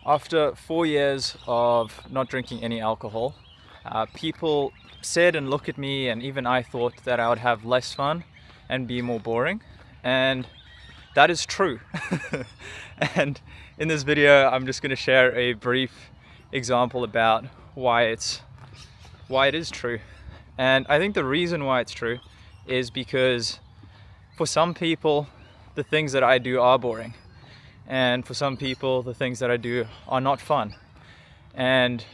After 4 years of not drinking any alcohol, people said and looked at me, and even I thought that I would have less fun and be more boring. And that is true. And in this video, I'm just going to share a brief example about why it is true. And I think the reason why it's true is because for some people, the things that I do are boring. And for some people, the things that I do are not fun. And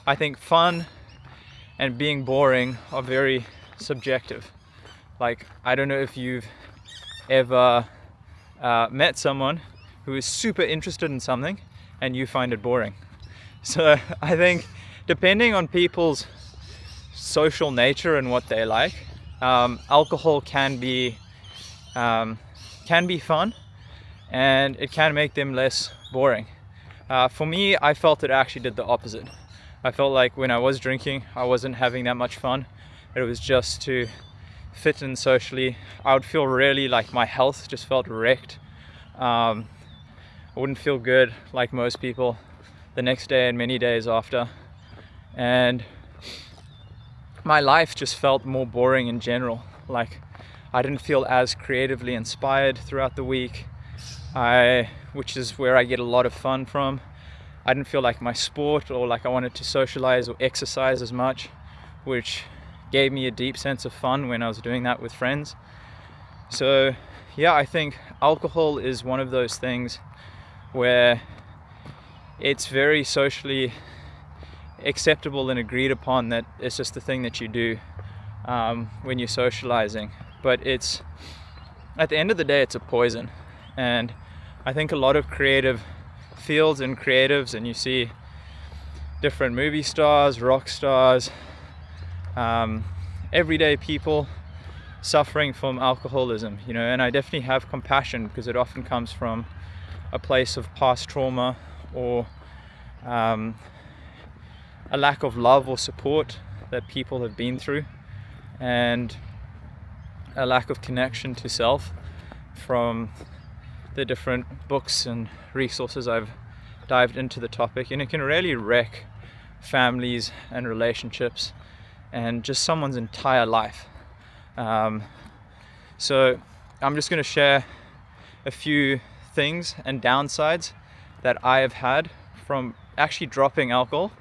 I think fun and being boring are very subjective. Like, I don't know if you've ever met someone who is super interested in something and you find it boring. So I think depending on people's social nature and what they like, alcohol can be fun, and it can make them less boring. For me, I felt it actually did the opposite. I felt like when I was drinking, I wasn't having that much fun. It was just to fit in socially. I would feel really like my health just felt wrecked. I wouldn't feel good like most people the next day and many days after. And my life just felt more boring in general. Like, I didn't feel as creatively inspired throughout the week, which is where I get a lot of fun from. I didn't feel like my sport or like I wanted to socialize or exercise as much, which gave me a deep sense of fun when I was doing that with friends. So yeah, I think alcohol is one of those things where it's very socially acceptable and agreed upon that it's just the thing that you do when you're socializing. But it's, at the end of the day, it's a poison. And I think a lot of creative fields and creatives, and you see different movie stars, rock stars, everyday people suffering from alcoholism, and I definitely have compassion because it often comes from a place of past trauma or a lack of love or support that people have been through, and a lack of connection to self from the different books and resources I've dived into the topic. And it can really wreck families and relationships and just someone's entire life. So I'm just going to share a few things and downsides that I have had from actually dropping alcohol,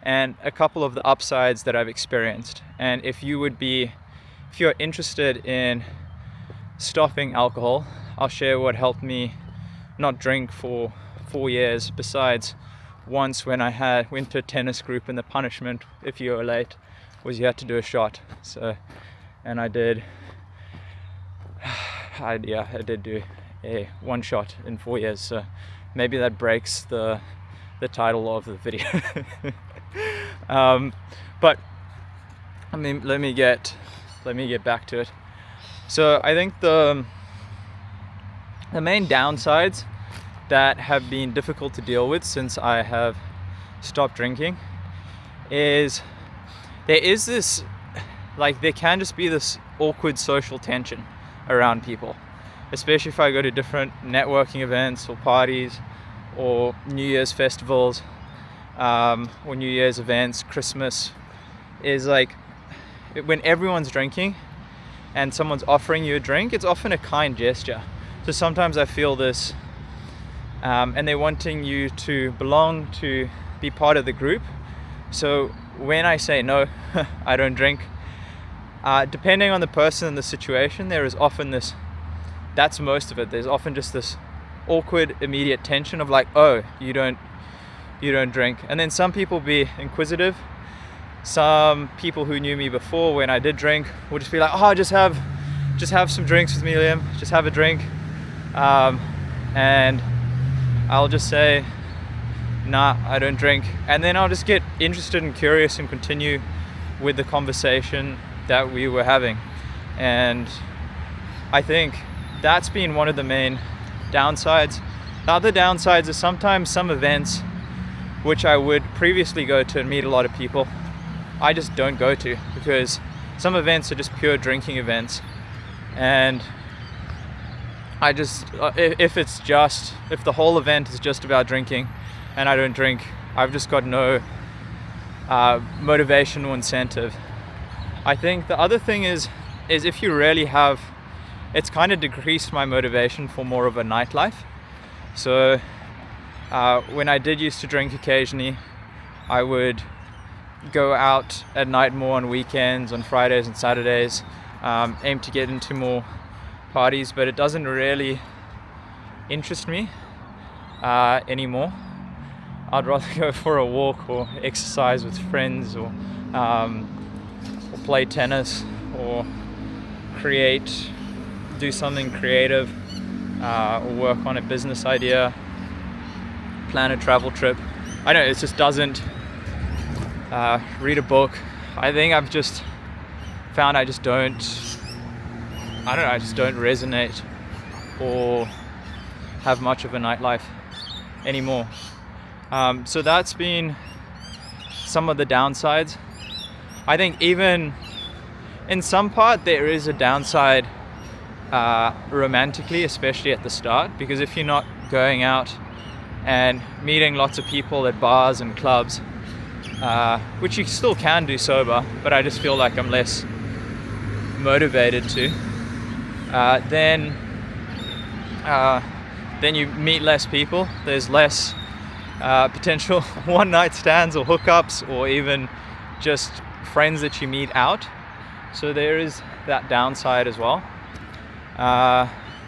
and a couple of the upsides that I've experienced. And if you're interested in stopping alcohol, I'll share what helped me not drink for 4 years, besides once when I went to a tennis group and the punishment, if you were late, was you had to do a shot. And I did do a one shot in 4 years. So maybe that breaks the title of the video. But I mean, let me get back to it. So I think the main downsides that have been difficult to deal with since I have stopped drinking is there can just be this awkward social tension around people, especially if I go to different networking events or parties or New Year's festivals, or New Year's events, Christmas, is like when everyone's drinking and someone's offering you a drink, it's often a kind gesture. So sometimes I feel this, and they're wanting you to belong, to be part of the group. So when I say no, I don't drink, depending on the person and the situation, there is often this, that's most of it, there's often just this awkward immediate tension of like, oh, you don't drink. And then some people be inquisitive. Some people who knew me before when I did drink will just be like, oh, just have some drinks with me, Liam, just have a drink. And I'll just say, nah, I don't drink. And then I'll just get interested and curious and continue with the conversation that we were having. And I think that's been one of the main downsides. The other downsides is sometimes some events which I would previously go to and meet a lot of people, I just don't go to, because some events are just pure drinking events, and I just if the whole event is just about drinking, and I don't drink, I've just got no motivation or incentive. I think the other thing is if you really have, it's kind of decreased my motivation for more of a nightlife. So when I did used to drink occasionally, I would go out at night more on weekends, on Fridays and Saturdays, aim to get into more parties, but it doesn't really interest me anymore. I'd rather go for a walk or exercise with friends, or play tennis, or do something creative, or work on a business idea, plan a travel trip. I know it just doesn't, read a book. I think I've just found I just don't resonate or have much of a nightlife anymore. So that's been some of the downsides. I think even in some part there is a downside romantically, especially at the start, because if you're not going out and meeting lots of people at bars and clubs, which you still can do sober, but I just feel like I'm less motivated to, then you meet less people. There's less potential one night stands or hookups, or even just friends that you meet out. So there is that downside as well.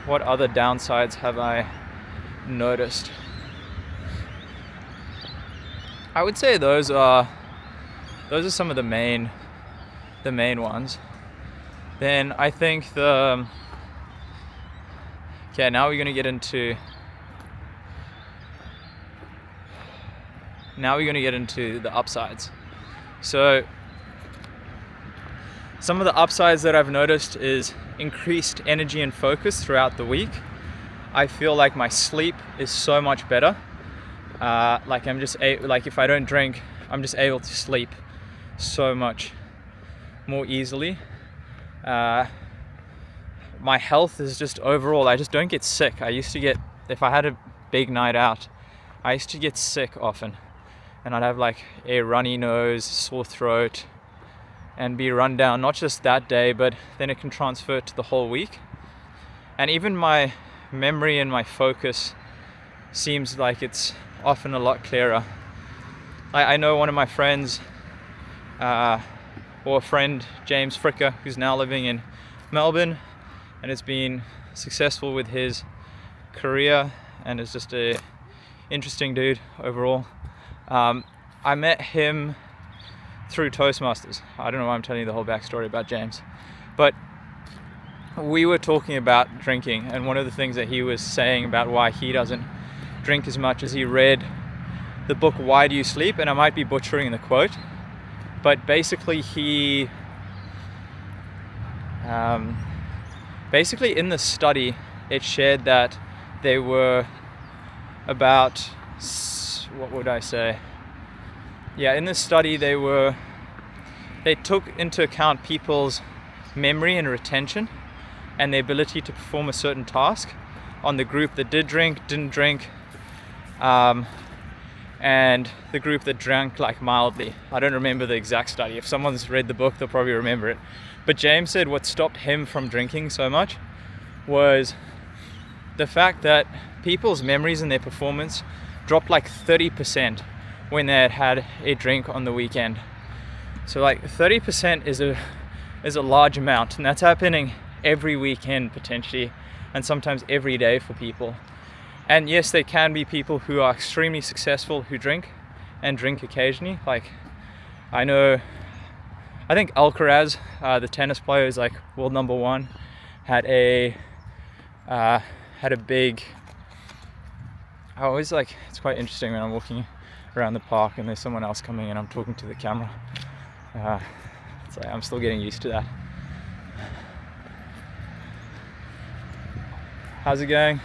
What other downsides have I noticed? I would say those are some of the main ones. Then I think now we're going to get into the upsides. So some of the upsides that I've noticed is increased energy and focus throughout the week. I feel like my sleep is so much better. Like if I don't drink, I'm just able to sleep so much more easily. My health is just overall, I just don't get sick. If I had a big night out, I used to get sick often, and I'd have like a runny nose, sore throat, and be run down, not just that day, but then it can transfer to the whole week. And even my memory and my focus seems like it's often a lot clearer. I know one of my friends, or a friend, James Fricker, who's now living in Melbourne and has been successful with his career and is just a interesting dude overall. I met him through Toastmasters. I don't know why I'm telling you the whole backstory about James, but we were talking about drinking, and one of the things that he was saying about why he doesn't drink as much as he read the book Why Do You Sleep? And I might be butchering the quote, but basically in the study it shared that they were about, what would I say? Yeah, in this study they took into account people's memory and retention and the ability to perform a certain task on the group that did drink, didn't drink, and the group that drank like mildly. I don't remember the exact study. If someone's read the book, they'll probably remember it. But James said what stopped him from drinking so much was the fact that people's memories and their performance dropped like 30% when they had a drink on the weekend. So like 30% is a large amount, and that's happening every weekend potentially, and sometimes every day for people. And yes, there can be people who are extremely successful who drink and drink occasionally. Like I think Alcaraz, the tennis player who's like world number one, had a big, I always like, it's quite interesting when I'm walking around the park and there's someone else coming and I'm talking to the camera. It's like I'm still getting used to that. How's it going?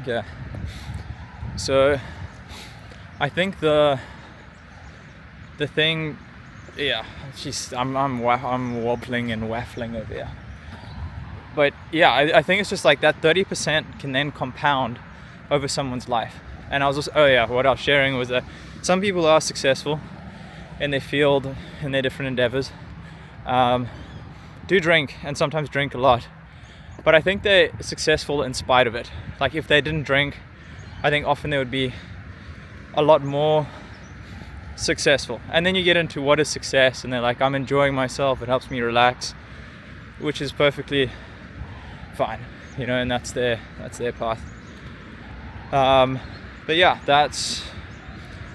Yeah. So I think the thing, yeah, I'm wobbling and waffling over here. But yeah, I think it's just like that 30% can then compound over someone's life. And I was just, what I was sharing was that some people are successful in their field, in their different endeavors, do drink, and sometimes drink a lot. But I think they're successful in spite of it. Like if they didn't drink, I think often they would be a lot more successful. And then you get into what is success, and they're like, I'm enjoying myself, it helps me relax, which is perfectly fine, and that's their path. But yeah, that's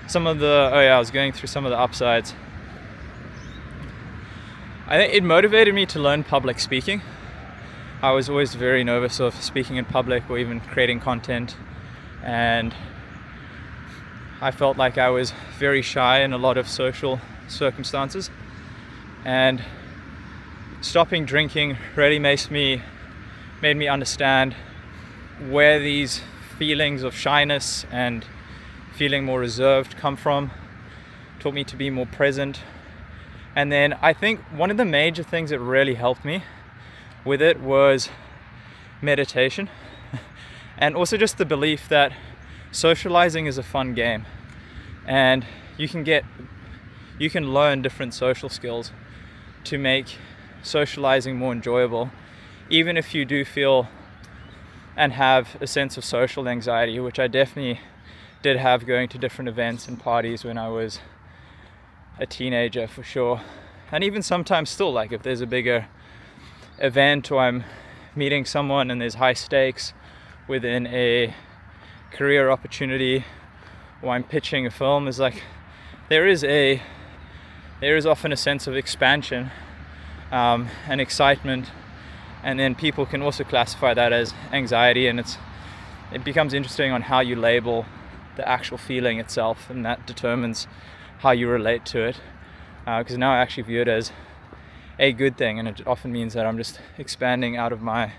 some of the, I was going through some of the upsides. I think it motivated me to learn public speaking. I was always very nervous of speaking in public or even creating content, and I felt like I was very shy in a lot of social circumstances. And stopping drinking really made me understand where these feelings of shyness and feeling more reserved come from. Taught me to be more present. And then I think one of the major things that really helped me with it was meditation, and also just the belief that socializing is a fun game, and you can learn different social skills to make socializing more enjoyable, even if you do feel and have a sense of social anxiety, which I definitely did have going to different events and parties when I was a teenager, for sure. And even sometimes still, like if there's a bigger event or I'm meeting someone and there's high stakes within a career opportunity, or I'm pitching a film, is like there is often a sense of expansion and excitement, and then people can also classify that as anxiety, and it becomes interesting on how you label the actual feeling itself, and that determines how you relate to it, because now I actually view it as a good thing, and it often means that I'm just expanding out of my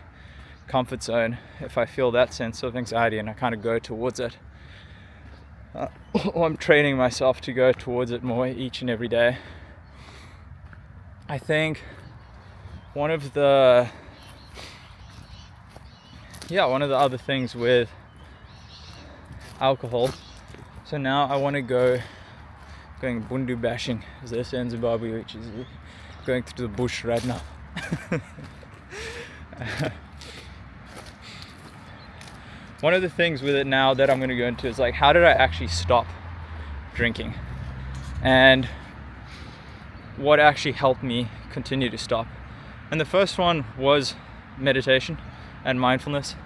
comfort zone if I feel that sense of anxiety and I kind of go towards it, or I'm training myself to go towards it more each and every day. I think one of the other things with alcohol, so now I want to going bundu bashing, as they say in Zimbabwe, which is going through the bush right now. One of the things with it now that I'm going to go into is like, how did I actually stop drinking, and what actually helped me continue to stop. And the first one was meditation and mindfulness,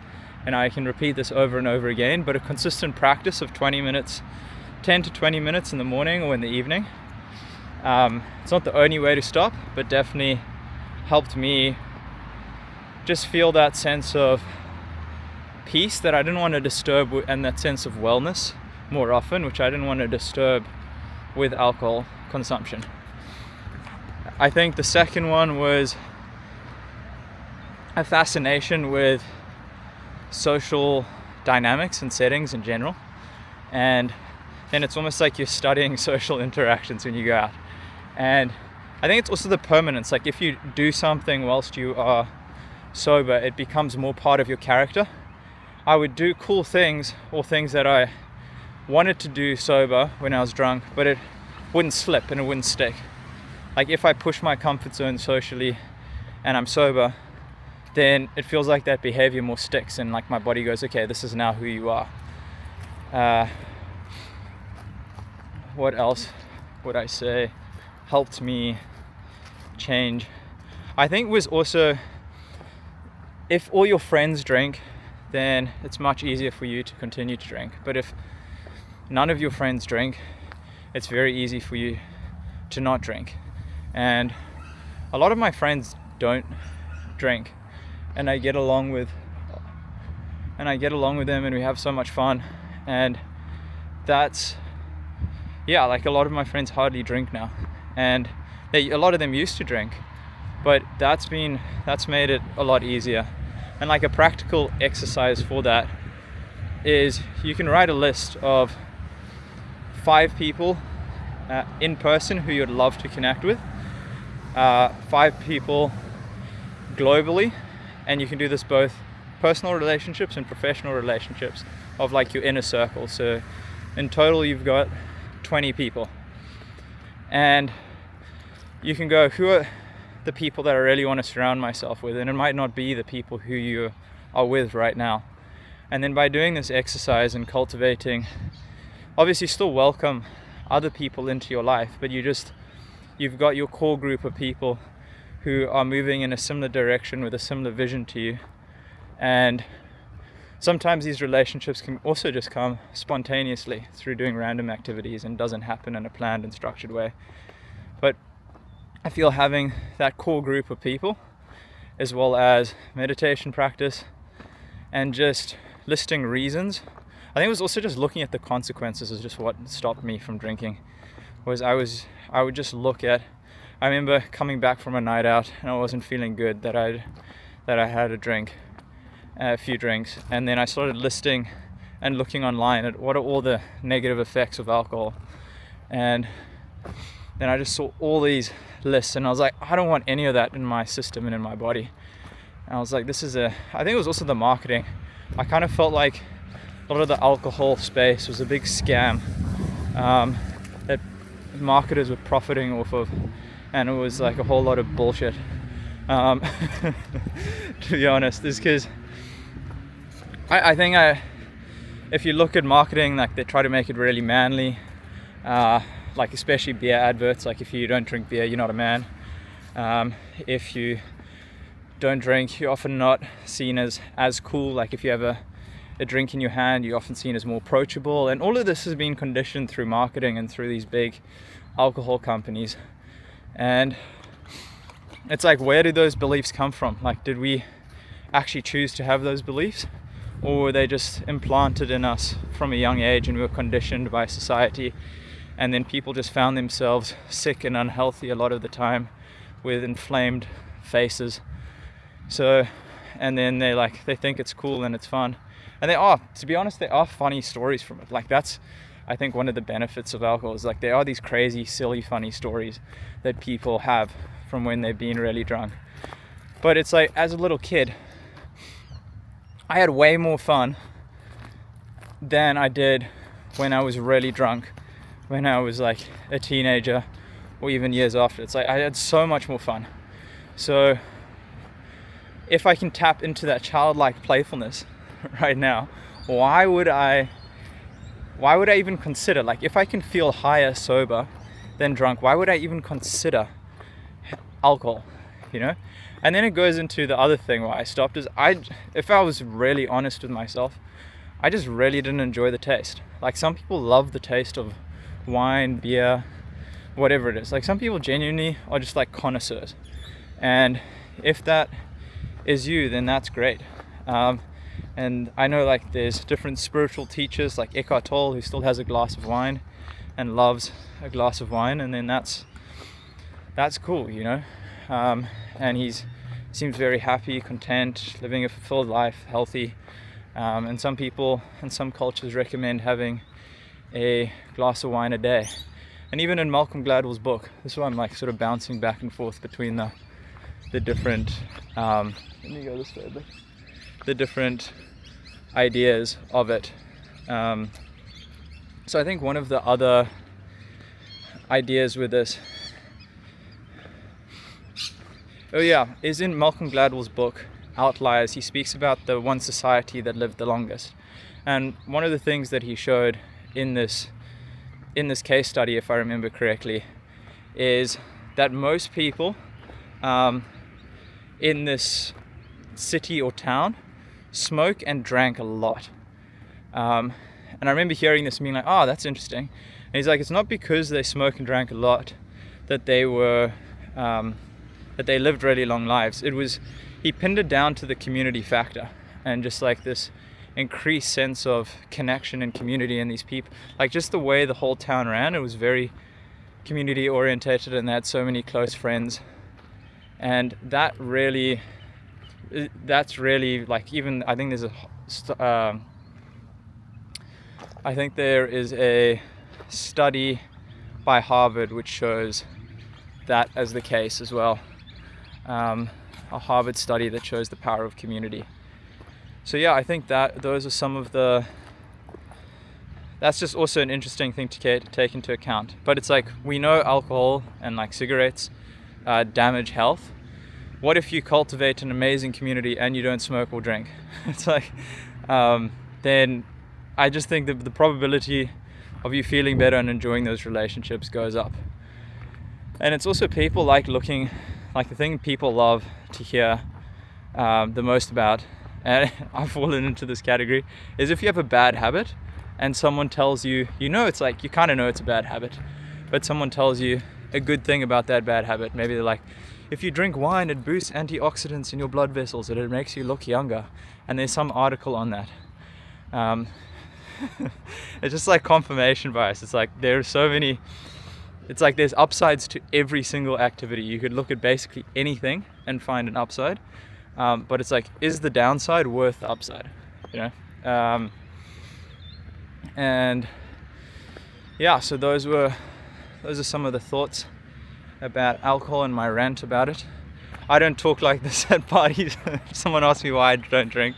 and I can repeat this over and over again, but a consistent practice of 10 to 20 minutes in the morning or in the evening. It's not the only way to stop, but definitely helped me just feel that sense of peace that I didn't want to disturb, and that sense of wellness more often, which I didn't want to disturb with alcohol consumption. I think the second one was a fascination with social dynamics and settings in general, and then it's almost like you're studying social interactions when you go out. And I think it's also the permanence, like if you do something whilst you are sober, it becomes more part of your character. I would do cool things, or things that I wanted to do sober when I was drunk, but it wouldn't slip and it wouldn't stick. Like if I push my comfort zone socially and I'm sober, then it feels like that behavior more sticks, and like my body goes, okay, this is now who you are. What else would I say helped me change? I think was also, if all your friends drink, then it's much easier for you to continue to drink. But if none of your friends drink, it's very easy for you to not drink. And a lot of my friends don't drink, and I get along with them, and we have so much fun. And that's, like a lot of my friends hardly drink now, and a lot of them used to drink, but that's made it a lot easier. And like a practical exercise for that is you can write a list of 5 people in person who you'd love to connect with, 5 people globally, And you can do this both personal relationships and professional relationships of like your inner circle. So in total you've got 20 people, and you can go, who are the people that I really want to surround myself with? And it might not be the people who you are with right now. And then by doing this exercise and cultivating, obviously still welcome other people into your life, but you've got your core group of people who are moving in a similar direction with a similar vision to you. And sometimes these relationships can also just come spontaneously through doing random activities and doesn't happen in a planned and structured way. But I feel having that core group of people, as well as meditation practice and just listing reasons. I think it was also just looking at the consequences is just what stopped me from drinking. I would just look at, I remember coming back from a night out and I wasn't feeling good that I had a few drinks, and then I started listing and looking online at what are all the negative effects of alcohol. And then I just saw all these lists and I was like, I don't want any of that in my system and in my body. And I was like, I think it was also the marketing. I kind of felt like a lot of the alcohol space was a big scam that marketers were profiting off of, and it was like a whole lot of bullshit, to be honest. Is because I think if you look at marketing, like they try to make it really manly, like especially beer adverts, like if you don't drink beer, you're not a man. If you don't drink, you're often not seen as cool. Like if you have a drink in your hand, you're often seen as more approachable. And all of this has been conditioned through marketing and through these big alcohol companies. And it's like, where did those beliefs come from? Like, did we actually choose to have those beliefs, or were they just implanted in us from a young age and we were conditioned by society? And then people just found themselves sick and unhealthy a lot of the time with inflamed faces. So, and then they think it's cool and it's fun. And to be honest, there are funny stories from it. Like that's, I think one of the benefits of alcohol is like there are these crazy, silly, funny stories that people have from when they've been really drunk. But it's like, as a little kid, I had way more fun than I did when I was really drunk, when I was like a teenager or even years after. It's like I had so much more fun. So if I can tap into that childlike playfulness right now, why would I even consider, like if I can feel higher sober than drunk, why would I even consider alcohol, you know? And then it goes into the other thing why I stopped is if I was really honest with myself, I just really didn't enjoy the taste. Like some people love the taste of wine, beer, whatever it is. Like some people genuinely are just like connoisseurs. And if that is you, then that's great. And I know like there's different spiritual teachers like Eckhart Tolle who still has a glass of wine and loves a glass of wine, and then that's cool, you know. And seems very happy, content, living a fulfilled life, healthy. And some people and some cultures recommend having a glass of wine a day. And even in Malcolm Gladwell's book, this is why I'm like sort of bouncing back and forth between the different let me go this way a bit. The different ideas of it. So I think one of the other ideas with this is in Malcolm Gladwell's book Outliers. He speaks about the one society that lived the longest, and one of the things that he showed in this case study, if I remember correctly, is that most people in this city or town smoke and drank a lot. And I remember hearing this and being like, oh, that's interesting. And he's like, it's not because they smoke and drank a lot that they were that they lived really long lives. He pinned it down to the community factor and just like this increased sense of connection and community in these people. Like just the way the whole town ran, it was very community orientated, and they had so many close friends. And that's really like, even I think there is a study by Harvard which shows that as the case as well. a Harvard study that shows the power of community. So yeah, I think that those are some of the, that's just also an interesting thing to take into account. But it's like, we know alcohol and like cigarettes damage health. What if you cultivate an amazing community and you don't smoke or drink? It's like, then I just think that the probability of you feeling better and enjoying those relationships goes up. And it's also people like looking, like the thing people love to hear the most about, and I've fallen into this category, is if you have a bad habit and someone tells you, it's like, you kind of know it's a bad habit, but someone tells you a good thing about that bad habit. Maybe they're like, if you drink wine, it boosts antioxidants in your blood vessels and it makes you look younger. And there's some article on that. It's just like confirmation bias. It's like there are so many, it's like there's upsides to every single activity. You could look at basically anything and find an upside. But it's like, is the downside worth the upside? And yeah, so those are some of the thoughts about alcohol and my rant about it. I don't talk like this at parties. If someone asks me why I don't drink,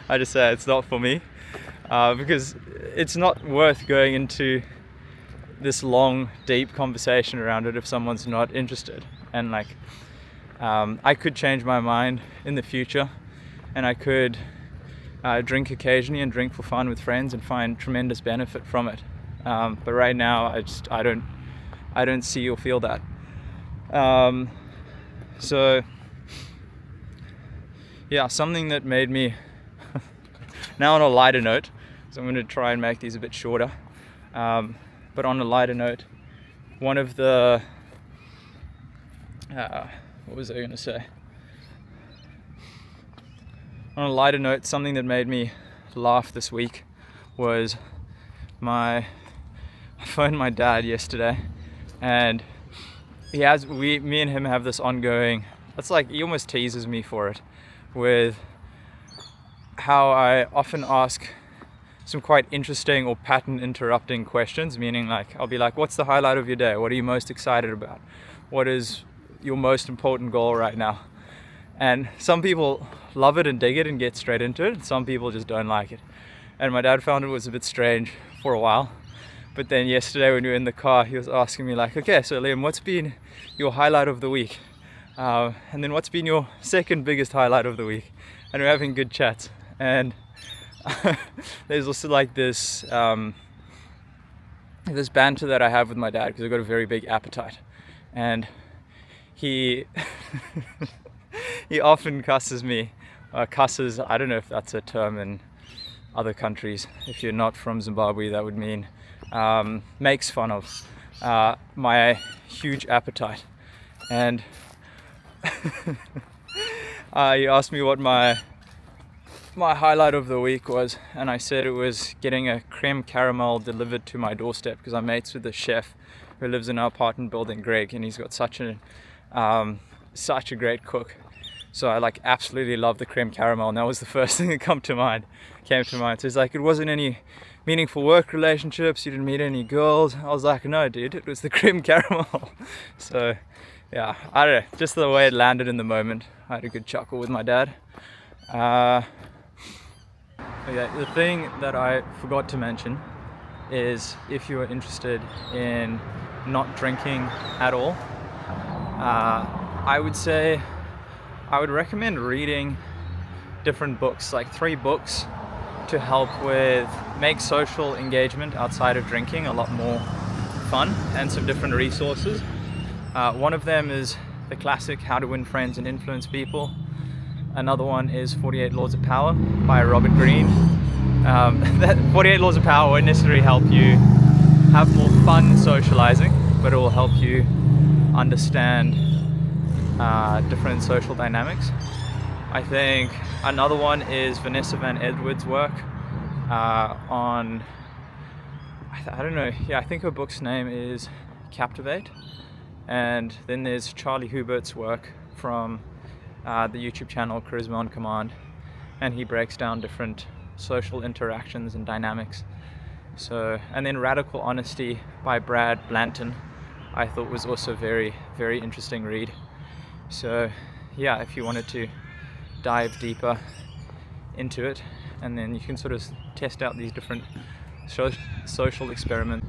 I just say it's not for me, because it's not worth going into this long, deep conversation around it if someone's not interested. And like, I could change my mind in the future, and I could drink occasionally and drink for fun with friends and find tremendous benefit from it. But right now, I don't see or feel that. So yeah, something that made me now on a lighter note, so I'm going to try and make these a bit shorter, but on a lighter note, one of the what was I going to say? On a lighter note, something that made me laugh this week was I phoned my dad yesterday, and me and him have this ongoing, it's like he almost teases me for it, with how I often ask some quite interesting or pattern interrupting questions, meaning like, I'll be like, what's the highlight of your day? What are you most excited about? What is your most important goal right now? And some people love it and dig it and get straight into it, and some people just don't like it. And my dad found it was a bit strange for a while. But then yesterday when we were in the car, he was asking me like, okay, so Liam, what's been your highlight of the week? And then what's been your second biggest highlight of the week? And we're having good chats. And there's also like this banter that I have with my dad, because I've got a very big appetite. And he often cusses me. Cusses, I don't know if that's a term in other countries. If you're not from Zimbabwe, that would mean makes fun of my huge appetite. And he asked me what my highlight of the week was, and I said it was getting a creme caramel delivered to my doorstep, because I'm mates with the chef who lives in our apartment building, Greg, and he's got such a great cook. So I like absolutely love the creme caramel, and that was the first thing that came to mind. So it's like, it wasn't any meaningful work relationships, you didn't meet any girls. I was like, no dude, it was the creme caramel. So yeah, I don't know, just the way it landed in the moment. I had a good chuckle with my dad. Okay, the thing that I forgot to mention is, if you are interested in not drinking at all, I would recommend reading different books, like 3 books to help make social engagement outside of drinking a lot more fun, and some different resources. One of them is the classic How to Win Friends and Influence People. Another one is 48 Laws of Power by Robert Greene. 48 Laws of Power won't necessarily help you have more fun socializing, but it will help you understand different social dynamics. I think another one is Vanessa Van Edwards' work on, I don't know, I think her book's name is Captivate. And then there's Charlie Hubert's work from the YouTube channel Charisma on Command, and he breaks down different social interactions and dynamics. So, and then Radical Honesty by Brad Blanton, I thought was also very, very interesting read. So yeah, if you wanted to dive deeper into it, and then you can sort of test out these different social experiments.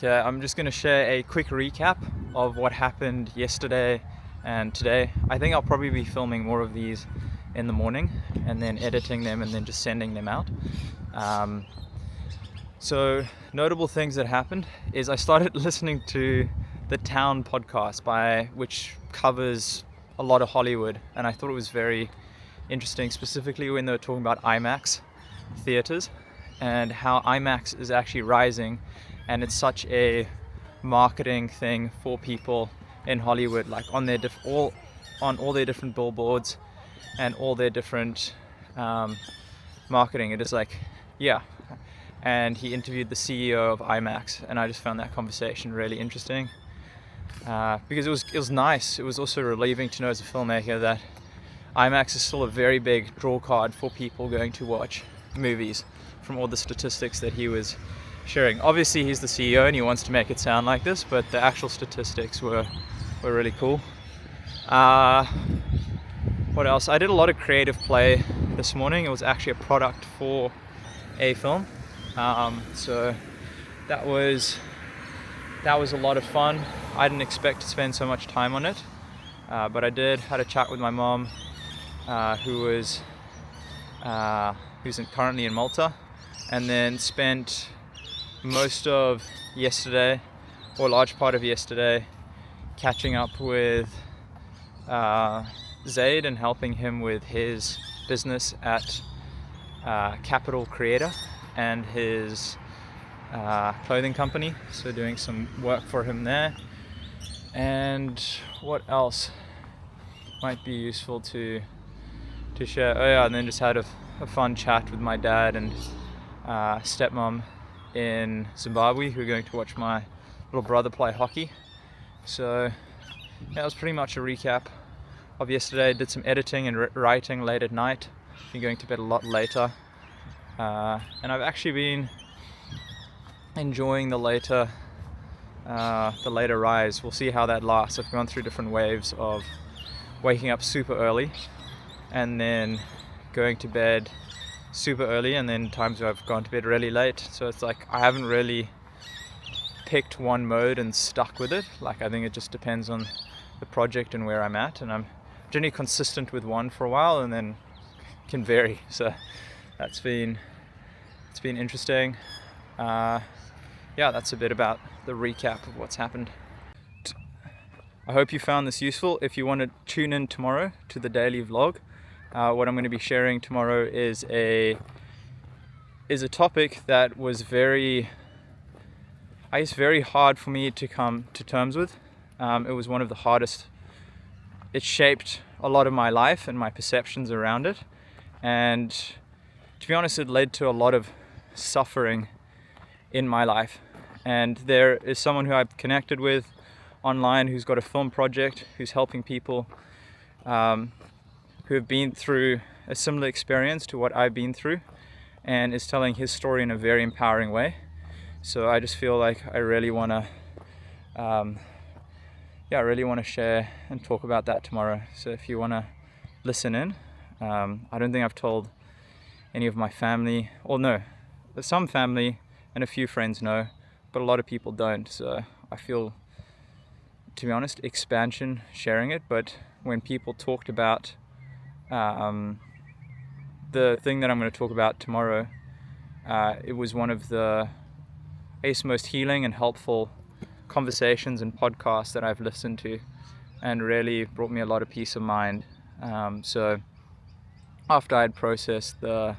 Yeah, I'm just going to share a quick recap of what happened yesterday and today. I think I'll probably be filming more of these in the morning and then editing them and then just sending them out. So notable things that happened is I started listening to the Town podcast, which covers a lot of Hollywood, and I thought it was very interesting, specifically when they were talking about IMAX theaters and how IMAX is actually rising, and it's such a marketing thing for people in Hollywood, like on all their different billboards and all their different marketing. It is like, yeah. And he interviewed the CEO of IMAX, and I just found that conversation really interesting because it was nice. It was also relieving to know as a filmmaker that IMAX is still a very big draw card for people going to watch movies, from all the statistics that he was sharing. Obviously he's the CEO and he wants to make it sound like this, but the actual statistics were really cool. What else? I did a lot of creative play this morning. It was actually a product for a film. So that was a lot of fun. I didn't expect to spend so much time on it, but I had a chat with my mom, who's currently in Malta, and then spent most of yesterday, or a large part of yesterday, catching up with Zaid and helping him with his business at Capital Creator and his clothing company, so doing some work for him there. And what else might be useful to share? Oh yeah, and then just had a fun chat with my dad and stepmom in Zimbabwe, who are going to watch my little brother play hockey. So yeah, that was pretty much a recap of yesterday. Did some editing and writing late at night. Been going to bed a lot later. And I've actually been enjoying the later rise. We'll see how that lasts. I've gone through different waves of waking up super early and then going to bed super early, and then times where I've gone to bed really late. So it's like I haven't really picked one mode and stuck with it. Like, I think it just depends on the project and where I'm at, and I'm generally consistent with one for a while and then can vary. So it's been interesting. Yeah, that's a bit about the recap of what's happened. I hope you found this useful. If you want to tune in tomorrow to the daily vlog, what I'm going to be sharing tomorrow is a topic that was very hard for me to come to terms with. It was one of the hardest. It shaped a lot of my life and my perceptions around it, and to be honest, it led to a lot of suffering in my life. And there is someone who I've connected with online who's got a film project, who's helping people who have been through a similar experience to what I've been through, and is telling his story in a very empowering way. So I just feel like I really want to share and talk about that tomorrow. So if you want to listen in, I don't think I've told any of my family, or no, some family and a few friends know, but a lot of people don't. So I feel, to be honest, expansion sharing it. But when people talked about the thing that I'm going to talk about tomorrow, it was one of the most healing and helpful conversations and podcasts that I've listened to, and really brought me a lot of peace of mind. So after I'd processed the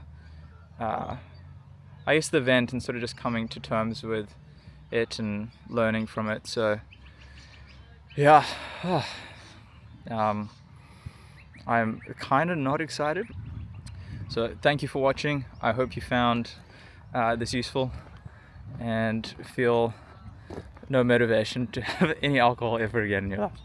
event and sort of just coming to terms with it and learning from it. So yeah, I'm kind of not excited. So thank you for watching. I hope you found this useful and feel no motivation to have any alcohol ever again in your life.